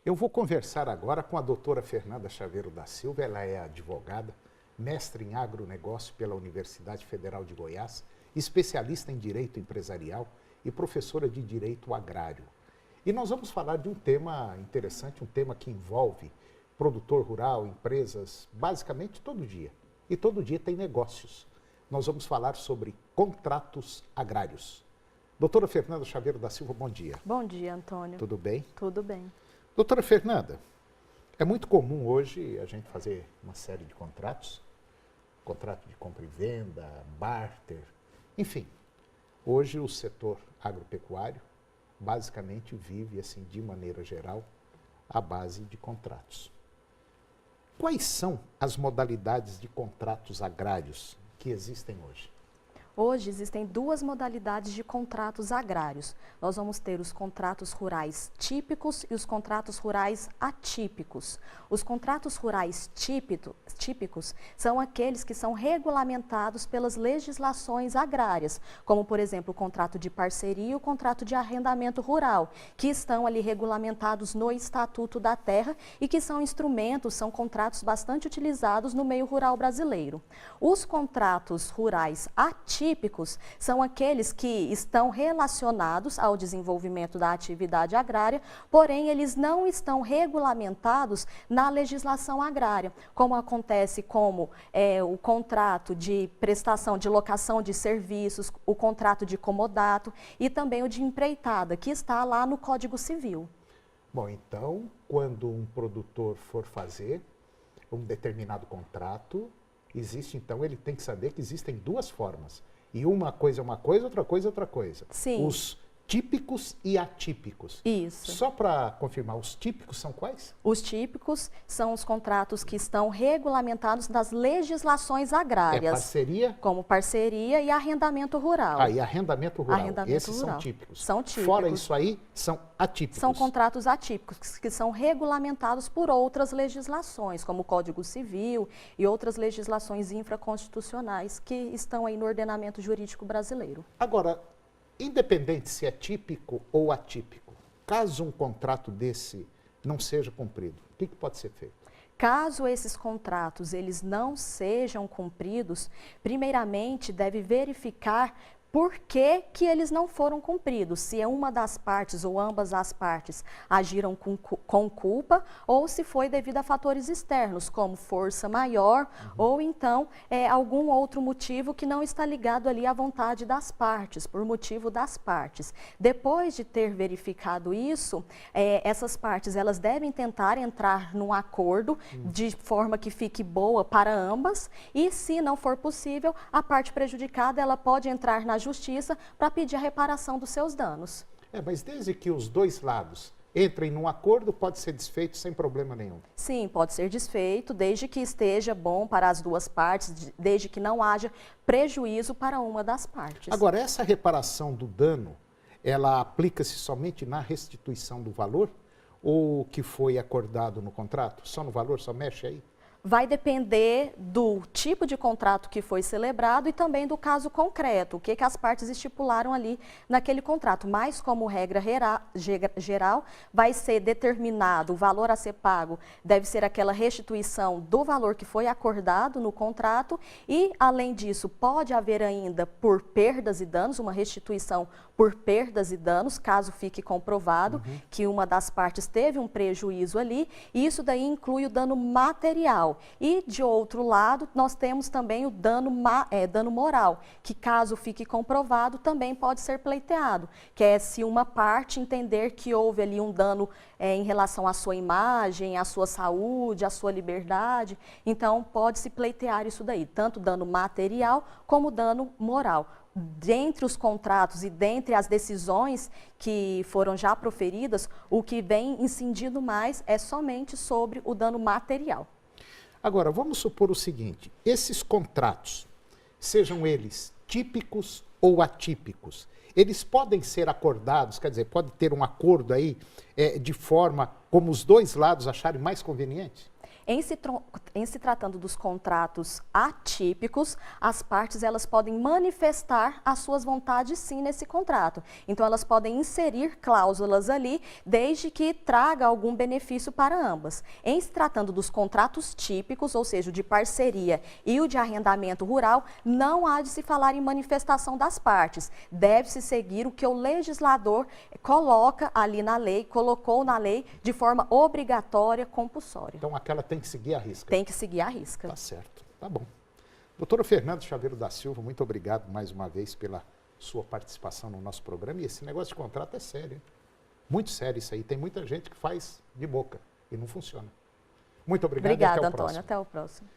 Eu vou conversar agora com a doutora Fernanda Chaveiro da Silva. Ela é advogada, mestre em agronegócio pela Universidade Federal de Goiás, especialista em direito empresarial e professora de direito agrário. E nós vamos falar de um tema interessante, um tema que envolve produtor rural, empresas, basicamente todo dia. E todo dia tem negócios. Nós vamos falar sobre contratos agrários. Doutora Fernanda Chaveiro da Silva, bom dia. Bom dia, Antônio. Tudo bem? Tudo bem. Doutora Fernanda, é muito comum hoje a gente fazer uma série de contratos, contrato de compra e venda, barter, enfim. Hoje o setor agropecuário basicamente vive, assim, de maneira geral, à base de contratos. Quais são as modalidades de contratos agrários que existem hoje? Hoje existem duas modalidades de contratos agrários. Nós vamos ter os contratos rurais típicos e os contratos rurais atípicos. Os contratos rurais típicos são aqueles que são regulamentados pelas legislações agrárias, como, por exemplo, o contrato de parceria e o contrato de arrendamento rural, que estão ali regulamentados no Estatuto da Terra e que são instrumentos, são contratos bastante utilizados no meio rural brasileiro. Os contratos rurais atípicos são aqueles que estão relacionados ao desenvolvimento da atividade agrária, porém eles não estão regulamentados na legislação agrária, como acontece como o contrato de prestação de locação de serviços, o contrato de comodato e também o de empreitada, que está lá no Código Civil. Bom, então, quando um produtor for fazer um determinado contrato, existe, então, ele tem que saber que existem duas formas. E uma coisa é uma coisa, outra coisa é outra coisa. Sim. Os típicos e atípicos. Isso. Só para confirmar, os típicos são quais? Os típicos são os contratos que estão regulamentados nas legislações agrárias. É parceria? Como parceria e arrendamento rural. E arrendamento rural. Arrendamento Esses rural. são típicos. São típicos. Fora isso aí, são atípicos. São contratos atípicos, que são regulamentados por outras legislações, como o Código Civil e outras legislações infraconstitucionais que estão aí no ordenamento jurídico brasileiro. Agora, independente se é típico ou atípico, caso um contrato desse não seja cumprido, o que pode ser feito? Caso esses contratos eles não sejam cumpridos, primeiramente deve verificar por que eles não foram cumpridos, se é uma das partes ou ambas as partes agiram com culpa ou se foi devido a fatores externos, como força maior ou então algum outro motivo que não está ligado ali à vontade das partes, por motivo das partes. Depois de ter verificado isso, essas partes elas devem tentar entrar num acordo de forma que fique boa para ambas e, se não for possível, a parte prejudicada ela pode entrar na justiça para pedir a reparação dos seus danos. Mas desde que os dois lados entrem num acordo, pode ser desfeito sem problema nenhum? Sim, pode ser desfeito, desde que esteja bom para as duas partes, desde que não haja prejuízo para uma das partes. Agora, essa reparação do dano, ela aplica-se somente na restituição do valor? Ou o que foi acordado no contrato? Só no valor, só mexe aí? Vai depender do tipo de contrato que foi celebrado e também do caso concreto, o que as partes estipularam ali naquele contrato. Mas, como regra geral, vai ser determinado o valor a ser pago, deve ser aquela restituição do valor que foi acordado no contrato e, além disso, pode haver ainda por perdas e danos, uma restituição por perdas e danos, caso fique comprovado que uma das partes teve um prejuízo ali, e isso daí inclui o dano material. E, de outro lado, nós temos também o dano moral, que caso fique comprovado, também pode ser pleiteado, que é se uma parte entender que houve ali um dano em relação à sua imagem, à sua saúde, à sua liberdade, então pode-se pleitear isso daí, tanto dano material como dano moral. Dentre os contratos e dentre as decisões que foram já proferidas, o que vem incidindo mais é somente sobre o dano material. Agora, vamos supor o seguinte, esses contratos, sejam eles típicos ou atípicos, eles podem ser acordados, quer dizer, pode ter um acordo aí de forma como os dois lados acharem mais conveniente? Em se tratando dos contratos atípicos, as partes elas podem manifestar as suas vontades sim nesse contrato. Então elas podem inserir cláusulas ali, desde que traga algum benefício para ambas. Em se tratando dos contratos típicos, ou seja, o de parceria e o de arrendamento rural, não há de se falar em manifestação das partes. Deve-se seguir o que o legislador coloca ali na lei, colocou na lei de forma obrigatória, compulsória. Então aquela tem que seguir a risca. Tem que seguir a risca. Tá certo, tá bom. Doutora Fernanda Chaveiro da Silva, muito obrigado mais uma vez pela sua participação no nosso programa. E esse negócio de contrato é sério, hein? Muito sério isso aí. Tem muita gente que faz de boca e não funciona. Muito obrigado. Obrigada, e até o Antônio. próximo. Até o próximo.